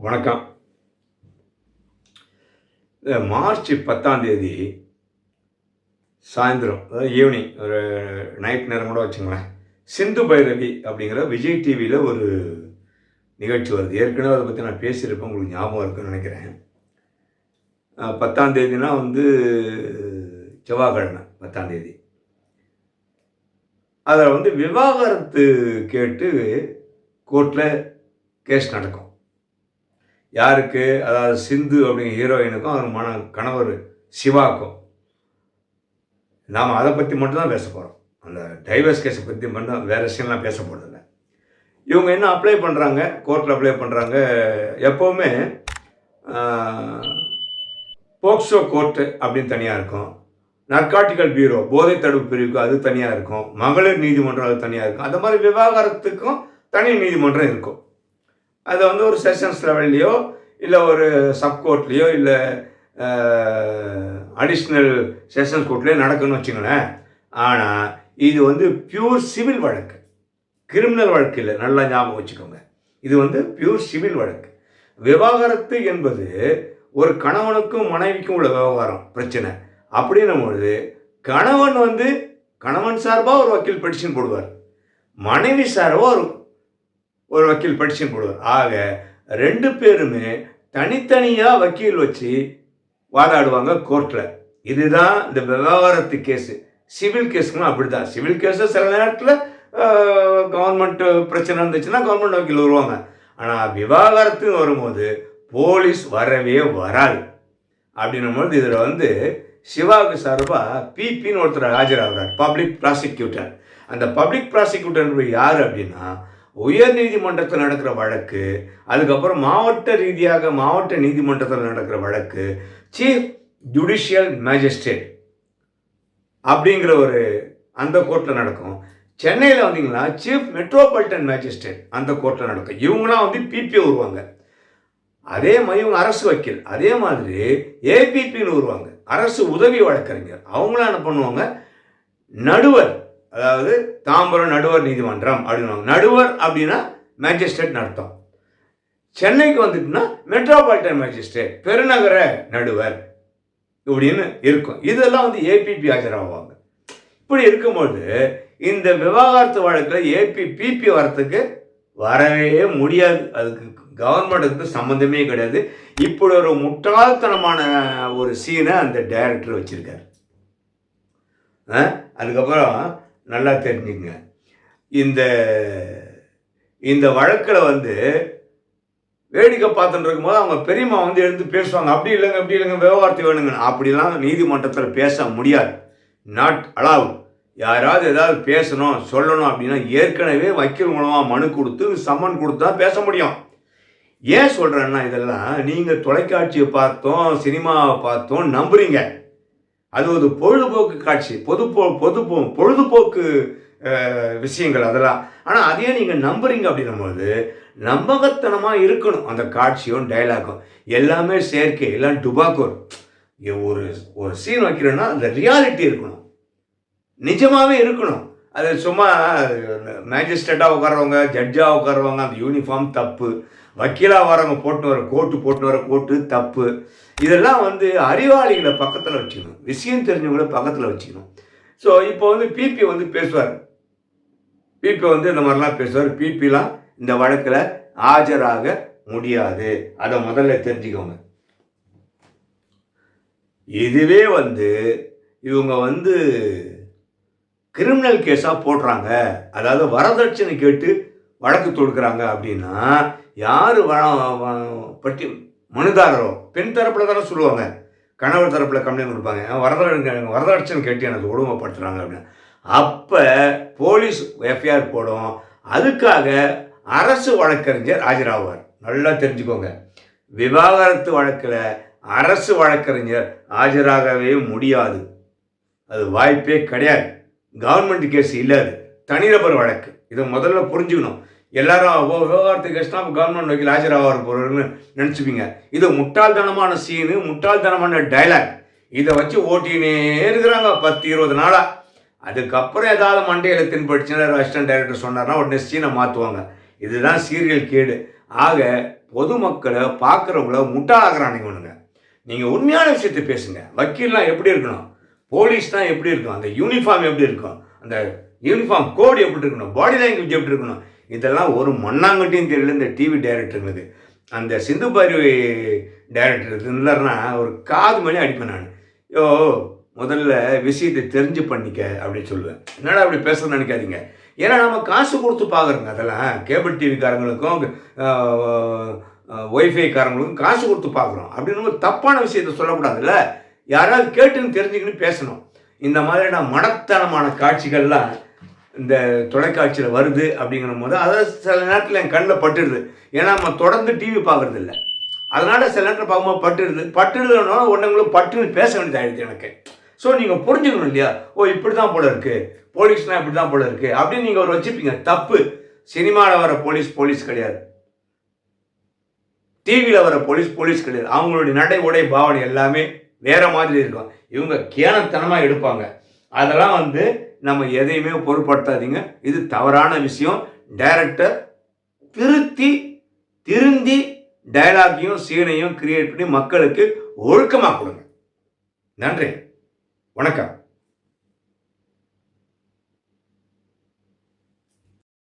வணக்கம். மார்ச் 10ஆம் தேதி சாயந்தரம், அதாவது ஈவினிங், ஒரு நைட் நேரம் கூட வச்சுங்களேன், சிந்து பைரவி அப்படிங்கிற விஜய் டிவியில் ஒரு நிகழ்ச்சி வருது. ஏற்கனவே அதை பற்றி நான் பேசியிருப்பேன், உங்களுக்கு ஞாபகம் இருக்குன்னு நினைக்கிறேன். 10ஆம் தேதினா செவ்வாய்க்கிழமை 10ஆம் தேதி. அதில் விவாகரத்து கேட்டு கோர்ட்டில் கேஸ் நடக்கும். யாருக்கு? அதாவது சிந்து அப்படிங்கிற ஹீரோயினுக்கும் அவர் கணவர் சிவாக்கும். நாம் அதை பற்றி மட்டும்தான் பேச போகிறோம். அந்த டைவர்ஸ் கேஸை பற்றி மட்டும், வேறு விஷயம்லாம் பேச போகிறதில்ல. இவங்க என்ன அப்ளை பண்ணுறாங்க, கோர்ட்டில் அப்ளை பண்ணுறாங்க. எப்போவுமே போக்சோ கோர்ட்டு அப்படின்னு தனியாக இருக்கும், நர்காட்டிக்கல் பியூரோ போதை தடுப்பு பிரிவுக்கு அது தனியாக இருக்கும், மகளிர் நீதிமன்றம் அது தனியாக இருக்கும். அந்த மாதிரி விவாகரத்துக்கும் தனி நீதிமன்றம் இருக்கும். அதை ஒரு செஷன்ஸ் லெவல்லையோ இல்லை ஒரு சப்கோர்ட்லேயோ இல்லை அடிஷ்னல் செஷன்ஸ் கோர்ட்லேயோ நடக்குன்னு வச்சுங்களேன். ஆனால் இது பியூர் சிவில் வழக்கு, கிரிமினல் வழக்கு இல்லை. நல்லா ஞாபகம் வச்சுக்கோங்க, இது பியூர் சிவில் வழக்கு. விவாகரத்து என்பது ஒரு கணவனுக்கும் மனைவிக்கும் உள்ள விவகாரம், பிரச்சனை. அப்படின்னும் பொழுது கணவன் சார்பாக ஒரு வக்கீல் பெட்டிஷன் போடுவார், மனைவி சார்பாக ஒரு வக்கீல் பெட்டிஷன் போடுவார். ஆக ரெண்டு பேருமே தனித்தனியாக வக்கீல் வச்சு வாதாடுவாங்க கோர்ட்டில். இதுதான் இந்த விவாகரத்து கேஸு. சிவில் கேஸுக்குன்னா அப்படி தான். சிவில் கேஸு சில நேரத்தில் கவர்மெண்ட்டு பிரச்சனை இருந்துச்சுன்னா கவர்மெண்ட் வக்கீல் வருவாங்க. ஆனால் விவாகரத்துன்னு வரும்போது போலீஸ் வரவே வராது. அப்படின்னும்போது இதில் சிவாவுக்கு சார்பாக பிபின்னு ஒருத்தர் ஆஜராகிறார், பப்ளிக் ப்ராசிக்யூட்டர். அந்த பப்ளிக் ப்ராசிக்யூட்டர் யார் அப்படின்னா, உயர் நீதிமன்றத்தில் நடக்கிற வழக்கு, அதுக்கப்புறம் மாவட்ட நீதிமன்றத்தில் நடக்கிற வழக்கு, சீஃப் ஜுடிஷியல் மேஜிஸ்ட்ரேட் அப்படிங்கிற அந்த கோர்ட்டில் நடக்கும். சென்னையில் வந்தீங்கன்னா சீஃப் மெட்ரோபாலிட்டன் மேஜிஸ்ட்ரேட் அந்த கோர்ட்டில் நடக்கும். இவங்களாம் பிபி வருவாங்க. அதே மாதிரி இவங்க அரசு வக்கீல். அதே மாதிரி ஏபிபின்னு வருவாங்க, அரசு உதவி வழக்கறிஞர். அவங்களாம் என்ன பண்ணுவாங்க, நடுவர், அதாவது தாம்பரம் நடுவர் நீதிமன்றம் அப்படின்வாங்க. நடுவர் அப்படின்னா மேஜிஸ்ட்ரேட் அர்த்தம். சென்னைக்கு வந்துட்டுனா மெட்ரோபாலிட்டன் மேஜிஸ்ட்ரேட், பெருநகர நடுவர் இப்படின்னு இருக்கும். இதெல்லாம் ஏபிபி ஆஜராகுவாங்க. இப்படி இருக்கும்போது இந்த விவாகரத்து வழக்கில் பிபி வரவே முடியாது. அதுக்கு கவர்மெண்ட்டுக்கு சம்மந்தமே கிடையாது. இப்படி ஒரு முட்டாள்தனமான ஒரு சீனை அந்த டைரக்டர் வச்சிருக்காரு. அதுக்கப்புறம் நல்லா தெரிஞ்சுங்க, இந்த வழக்கில் வேடிக்கை பார்த்துட்டு இருக்கும்போது அவங்க பெரியம்மா எழுந்து பேசுவாங்க, அப்படி இல்லைங்க விவகாரத்து வேணுங்க. அப்படிலாம் நீதிமன்றத்தில் பேச முடியாது, நாட் அலவுட். யாராவது ஏதாவது பேசணும் சொல்லணும் அப்படின்னா ஏற்கனவே வக்கீல் மூலமாக மனு கொடுத்து சம்மன் கொடுத்து தான் பேச முடியும். ஏன் சொல்கிறேன்னா, இதெல்லாம் நீங்கள் தொலைக்காட்சியை பார்த்தோம், சினிமாவை பார்த்தோம் நம்புறீங்க. அது ஒரு பொழுதுபோக்கு காட்சி, பொழுதுபோக்கு விஷயங்கள் அதெல்லாம். ஆனால் அதையே நீங்கள் நம்புறீங்க அப்படின்னும்போது நம்பகத்தனமாக இருக்கணும். அந்த காட்சியும் டைலாகும் எல்லாமே செயற்கை, எல்லாம் டுபாக்கோர். ஒரு சீன் வைக்கிறேன்னா அந்த ரியாலிட்டி இருக்கணும், நிஜமாகவே இருக்கணும். அது சும்மா மேஜிஸ்ட்ரேட்டாக உட்காரவங்க, ஜட்ஜாக உட்காரவங்க அந்த யூனிஃபார்ம் தப்பு, வக்கீலாக வரவங்க போட்டு வர கோட்டு தப்பு. இதெல்லாம் அறிவாளிகளை பக்கத்தில் வச்சுக்கணும், விஷயம் தெரிஞ்சவங்களை பக்கத்தில் வச்சுக்கணும். ஸோ இப்போ பிபி பேசுவார், பிபி இந்த மாதிரிலாம் பேசுவார். பிபிலாம் இந்த வழக்கில் ஆஜராக முடியாது, அதை முதல்ல தெரிஞ்சுக்கோங்க. இதுவே இவங்க கிரிமினல் கேஸாக போடுறாங்க, அதாவது வரதட்சணை கேட்டு வழக்கு தொடுக்கிறாங்க அப்படின்னா யார் பற்றி மனுதாரரோ, பெண் தரப்பில் தானே சொல்லுவாங்க, கணவர் தரப்பில் கம்ப்ளைண்ட் கொடுப்பாங்க, வரதட்சணை கேட்டு எனக்கு கொடுமைப்படுத்துகிறாங்க அப்படின்னு. அப்போ போலீஸ் எஃப்ஐஆர் போடும், அதுக்காக அரசு வழக்கறிஞர் ஆஜராவார். நல்லா தெரிஞ்சுக்கோங்க, விவாகரத்து வழக்கில் அரசு வழக்கறிஞர் ஆஜராகவே முடியாது, அது வாய்ப்பே கிடையாது. கவர்மெண்ட் கேஸ் இல்லை, அது தனிநபர் வழக்கு. இதை முதல்ல புரிஞ்சுக்கணும். எல்லாரும் விவகாரத்து கேஸ்னா கவர்மெண்ட் வக்கீல் ஆஜராவார் போகிறன்னு நினச்சிப்பீங்க. இது முட்டாள்தனமான சீனு, முட்டாள்தனமான டைலாக். இதை வச்சு ஓட்டினே இருக்கிறாங்க 10-20 நாளாக. அதுக்கப்புறம் ஏதாவது மண்டையில் தின்படுச்சுன்னா அசிஸ்டன்ட் டைரக்டர் சொன்னார்னா உடனே சீனை மாற்றுவாங்க. இதுதான் சீரியல் கேடு. ஆக பொதுமக்களை பார்க்குறவங்கள முட்டாளாகிறானுங்க இவனுங்க. நீங்கள் உண்மையான விஷயத்தை பேசுங்க. வக்கீல்லாம் எப்படி இருக்கணும், போலீஸ்னால் எப்படி இருக்கும், அந்த யூனிஃபார்ம் எப்படி இருக்கும், அந்த யூனிஃபார்ம் கோடு எப்படி இருக்கணும், பாடி லாங்குவேஜ் எப்படி இருக்கணும், இதெல்லாம் ஒரு மண்ணாங்கட்டியும் தெரியல இந்த டிவி டைரக்டருங்களுக்கு. அந்த சிந்து பைரவி டைரக்டர் இல்லைன்னா ஒரு காது மணி அடிப்பேன் நான். முதல்ல விஷயத்தை தெரிஞ்சு பண்ணிக்க அப்படின்னு சொல்லுவேன். என்னடா அப்படி பேசுகிறேன்னு நினைக்காதீங்க. ஏன்னா நம்ம காசு கொடுத்து பார்க்குறோங்க. அதெல்லாம் கேபிள் டிவிக்காரங்களுக்கும் ஒய்ஃபைக்காரங்களுக்கும் காசு கொடுத்து பார்க்குறோம். அப்படின்னு ஒரு தப்பான விஷயத்தை சொல்லக்கூடாதுல்ல. யாராவது கேட்டுன்னு தெரிஞ்சுக்கின்னு பேசணும். இந்த மாதிரியான மடத்தனமான காட்சிகள்லாம் இந்த தொலைக்காட்சியில் வருது அப்படிங்கிற போது அதாவது சில நேரத்தில் என் கண்ணில் பட்டுடுது. ஏன்னா நம்ம தொடர்ந்து டிவி பார்க்குறது இல்லை. அதனால் சில நேரத்தில் பார்க்கும்போது பட்டுடுதுன்னா ஒன்றுங்களும் பட்டுன்னு பேச வேண்டியதாகிடுது எனக்கு. ஸோ நீங்கள் புரிஞ்சுக்கணும் இல்லையா, இப்படி தான் போல இருக்குது, போலீஸ்னால் இப்படி தான் போல இருக்குது அப்படின்னு நீங்கள் ஒரு வச்சுப்பீங்க. தப்பு. சினிமாவில் வர போலீஸ் கிடையாது, டிவியில் வர போலீஸ் கிடையாது. அவங்களுடைய நடை உடை பாவனை எல்லாமே வேற மாதிரி இருக்கும். இவங்க கேனத்தனமாக எடுப்பாங்க. அதெல்லாம் நம்ம எதையுமே பொருட்படுத்தாதீங்க. இது தவறான விஷயம். டைரக்டர் திருந்தி டயலாகையும் சீனையும் கிரியேட் பண்ணி மக்களுக்கு ஒழுக்கமாக கொடுங்க. நன்றி, வணக்கம்.